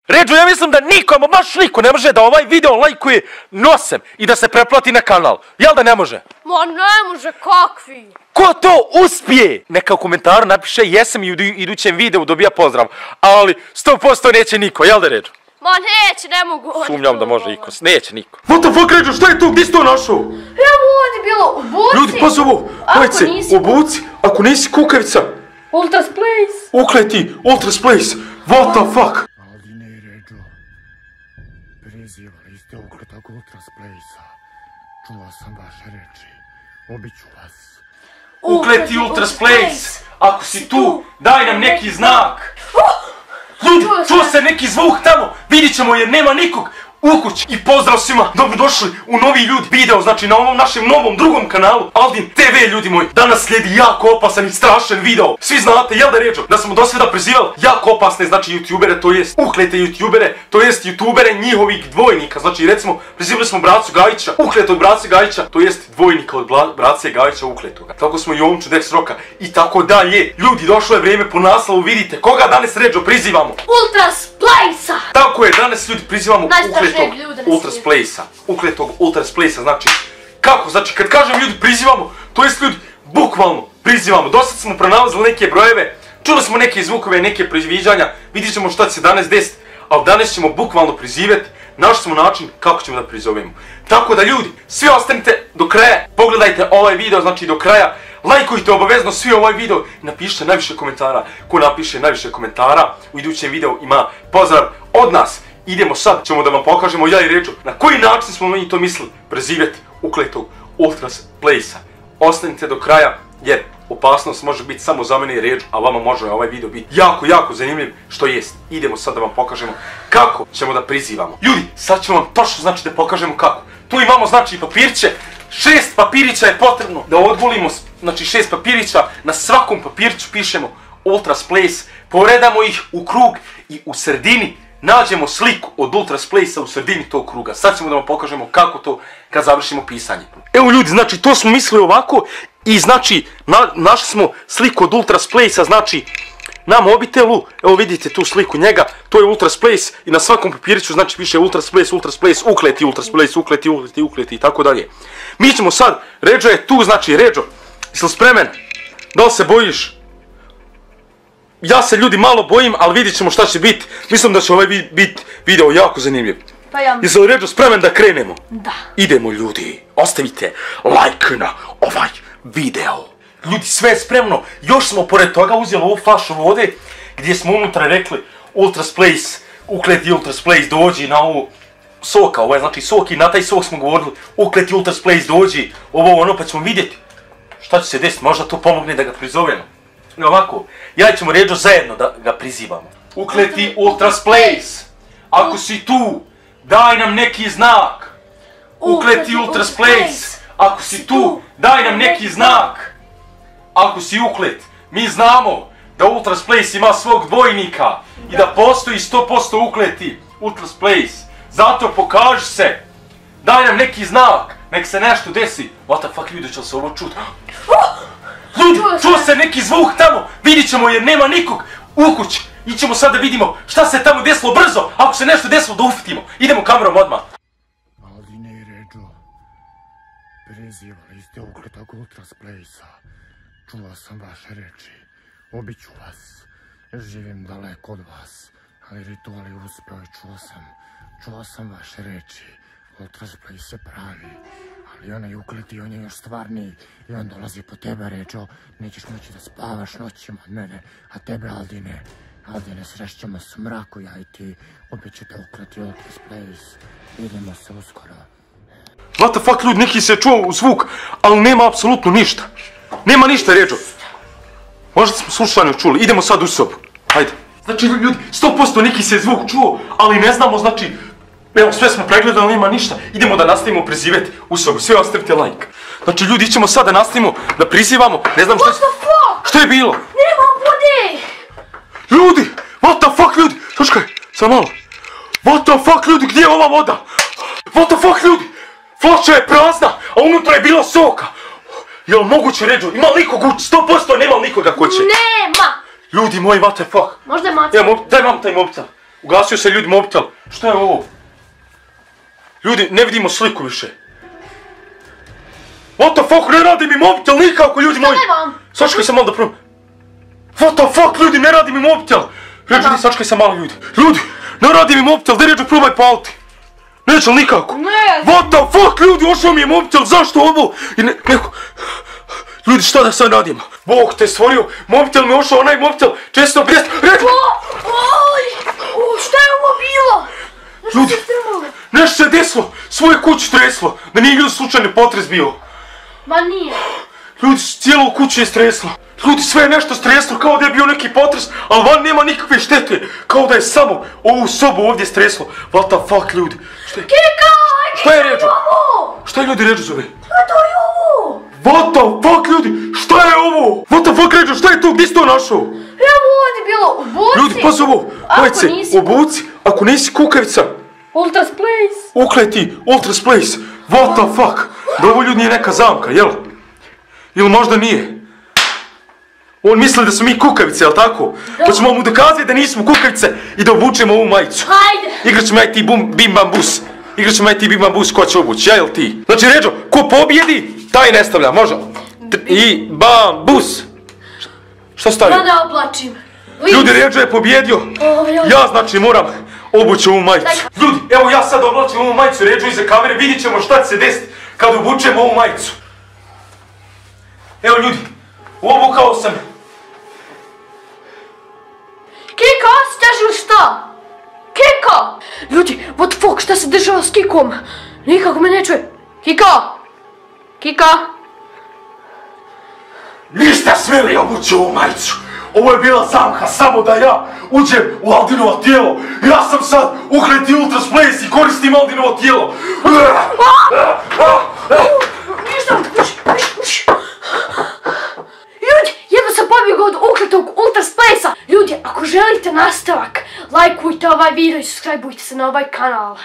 Ređo, ja mislim da niko, ama baš niko ne može da ovaj video lajkuje nosem i da se pretplati na kanal. Jel da ne može? Ma ne može, kakvi? Ko to uspije? Neka u komentaru napiše jesam i u idućem videu dobija pozdrav. Ali 100% neće niko, jel da Ređo? Ma neće, ne mogu. Sumnjam da može iko, neće niko. What the fuck Ređo, šta je to? Gdje si to našao? Evo ovdje bilo, u buci. Ljudi, pazi ovo, pojce, u buci, ako nisi kukavica. Ultras Place. Ukleti, Ultras Place, what the fuck? Aldine i Ređo, prizivali ste ukletak Ultras Place-a. Čuo sam vaše reči, obiću vas. Ukleti Ultras Place, ako si tu, daj nam neki znak. Ljudi, čuo se neki zvuk tamo, vidit ćemo jer nema nikog u kući. I pozdrav svima, dobrodošli u novi ljudi video, znači na ovom našem novom drugom kanalu Aldin TV, ljudi moji. Danas slijedi jako opasan i strašan video. Svi znate, jel da Ređo, da smo do sada prizivali jako opasne, znači youtubere, to jest uklete youtubere, to jest youtubere njihovih dvojnika. Znači recimo, prizivali smo Bracu Gajića, ukletog Brace Gajića, to jest dvojnika od Brace Gajića ukletoga. Tako smo i Omču Dex Roka i tako dalje. Ljudi, došlo je vrijeme po naslovu, vidite koga danas Ređo prizivamo. Ultras Place-a. Tako je, danas ljudi prizivamo Ultras Place-a. Ukletog Ultras Place-a, znači, kako? Znači, kad kažem ljudi prizivamo, to jest ljudi, bukvalno prizivamo. Dosad smo pronalazili neke brojeve, čuli smo neke zvukove, neke predviđanja, vidit ćemo šta će se danas desiti, ali danas ćemo bukvalno prizivati, našli smo način kako ćemo da prizovemo. Tako da ljudi, svi ostanite do kraja, pogledajte ovaj video, znači do kraja, lajkujte obavezno svi ovaj video i napišite najviše komentara. Ko napiše najviše komentara, u idućem videu ima pozdrav od nas. Idemo sad, ćemo da vam pokažemo, ja i Ređo, na koji način smo mi to mislili prezivjeti ukletog Ultras Place-a. Ostanite do kraja, jer opasnost može biti samo za mene i Ređo, a vama može ovaj video biti jako, jako zanimljiv, što jest. Idemo sad da vam pokažemo kako ćemo da prizivamo. Ljudi, sad ćemo vam točno znači da pokažemo kako. Tu imamo znači papirće, 6 papirića je potrebno da odvolimo, znači 6 papirića, na svakom papirću pišemo Ultras Place, poredamo ih u krug i u sredini nađemo sliku od Ultras Place-a u sredini tog kruga. Sad ćemo da vam pokažemo kako to kad završimo pisanje. Evo ljudi, znači to smo mislili ovako i znači našli smo sliku od Ultras Place-a, znači na mobitelu, evo vidite tu sliku njega, to je Ultras Place i na svakom papiriću znači piše Ultras Place, ukleti Ultras Place, ukleti i tako dalje. Mi ćemo sad, Ređo je tu, znači Ređo, jesi li spremen? Da li se bojiš? Ja se ljudi malo bojim, ali vidit ćemo šta će biti. Mislim da će ovaj biti video jako zanimljiv. Pa ja... Jesi li Ređo spremen da krenemo? Da. Idemo ljudi, ostavite like na ovaj video. Ljudi, sve je spremno, još smo pored toga uzeli ovu flašu vode gdje smo unutra rekli Ultras Place, ukleti Ultras Place, dođi na ovu soka, ovo je znači sok i na taj sok smo govorili ukleti Ultras Place, dođi, ovo ono, pa ćemo vidjeti šta će se desiti, možda to pomogne da ga prizovemo. I ovako, ja ćemo Ređo zajedno da ga prizivamo. Ukleti Ultras Place, ako si tu, daj nam neki znak. Ukleti Ultras Place, ako si tu, daj nam neki znak. Ako si uklet, mi znamo da Ultras Place ima svog dvojnika i da postoji 100% ukleti Ultras Place. Zato pokaži se, daj nam neki znak, nek se nešto desi. What the fuck, ljudi, će li se ovo čuti? Ljudi, čuo se neki zvuk tamo, vidit ćemo jer nema nikog u kući. Ićemo sad da vidimo šta se tamo desilo brzo, ako se nešto desilo da ufitimo. Idemo kamerom odmah. Aldine i Ređo, prizivali ste ukletak Ultras Place-a. Čuo sam vaše reči, obiću vas, živim daleko od vas, ali ritual je uspeo i čuo sam vaše reči. Ultras Place se pravi, ali onaj ukleti, on je još stvarniji i on dolazi po tebe, Ređo, nećeš moći da spavaš noćima od mene, a tebe Aldine, srešćemo se u mraku, ja i ti, opet ćete ukleti Ultras Place, vidimo se uskoro. What the fuck, ljudi, neki se čuo zvuk, ali nema apsolutno ništa. Nema ništa, Ređo. Možda smo slučajno čuli, idemo sad u sobu. Hajde. Znači ljudi, 100% neki se zvuk čuo, ali ne znamo, znači, evo sve smo pregledali, nema ništa. Idemo da nastavimo prizivati u sobu, sve ostavite like. Znači ljudi, ćemo sad da nastavimo da prizivamo, ne znam šta... What the fuck? Što je bilo? Nema vode! Ljudi, what the fuck, ljudi, čekaj, sam malo. What the fuck, ljudi, gdje je ova voda? What the fuck, ljudi, flaša je prazna, a unutra je bilo soka. Jel moguće, Ređo, ima li nikog ući, 100% nema li nikoga ko će? Nema! Ljudi moji, what the fuck? Možda je maca. Evo, daj mam taj mobitel. Ugasio se ljudi mobitel. Šta je ovo? Ljudi, ne vidimo sliku više. What the fuck, ne radi mi mobitel nikako, ljudi moji. Sačekaj se malo da probam. What the fuck, ljudi, ne radi mi mobitel. Ređo, sačekaj se malo, ljudi. Ljudi, ne radi mi mobitel, da Ređo, probaj paliti. Neće li nikako? Ne. What the fuck, ljudi, ošao mi je mobitel, zašto ovo? I neko... Ljudi, šta da sad radim? Bog te stvorio, mobitel mi je ošao, onaj mobitel, često prijest... Ređo! Šta je ovo bilo? Ljudi, nešto se desilo, svoje kuće treslo, da nije ljudi slučajni potres bio. Ma nije. Ljudi, cijelo kuće je streslo. Ljudi, sve je nešto streslo, kao da je bio neki potres, ali van nema nikakve štete. Kao da je samo ovu sobu ovdje streslo. What the fuck, ljudi? Kika, šta je Ređo? Šta je ljudi Ređo zove? Šta je to je ovo? What the fuck, ljudi? Šta je ovo? What the fuck, Ređo, šta je to? Gdje si to našao? Evo ovdje bilo, obuci. Ljudi, pazi ovo, majce, obuci, ako nisi kukavica. Ultras Place. Ukleti, Ultras Place. What the fuck? Da ovo ljudi nije neka zamka, jel? Ili možda nije? On misli da smo mi kukavice, jel tako? Hoćemo mu dokazati da nismo kukavice i da obučemo ovu majicu. Hajde. Igrat ćemo ja i ti bim bam bus. Igrat ćemo ja i ti bim bam bus, ko će obući, ja ili ti? Znači, Ređo, ko pobjedi, taj ne stavlja, može? I bam bus. Šta stavio? Da oplačim. Ljudi, Ređo je pobjedio. Ja, znači, moram obući ovu majicu. Ljudi, evo ja sad oblačim ovu majicu, Ređo iza kamere, vidit ćemo šta će se desiti kad obučemo ovu majicu. Evo ljudi, obukao sam. Kika, osjećaš li šta? Kika! Ljudi, what the fuck, šta se dešava s Kikom? Nikako me ne čuje. Kika! Kika! Niste smjeli obući ovu majicu. Ovo je bila zamka, samo da ja uđem u Aldinovo tijelo. Ja sam sad ukleti Ultras Place i koristim Aldinovo tijelo. Ništa, ljudi, jedno sam pobjegao od ukletog Ultras Place-a. Ljudi, ako želite nastavak, lajkujte ovaj video i subscribeujte se na ovaj kanal.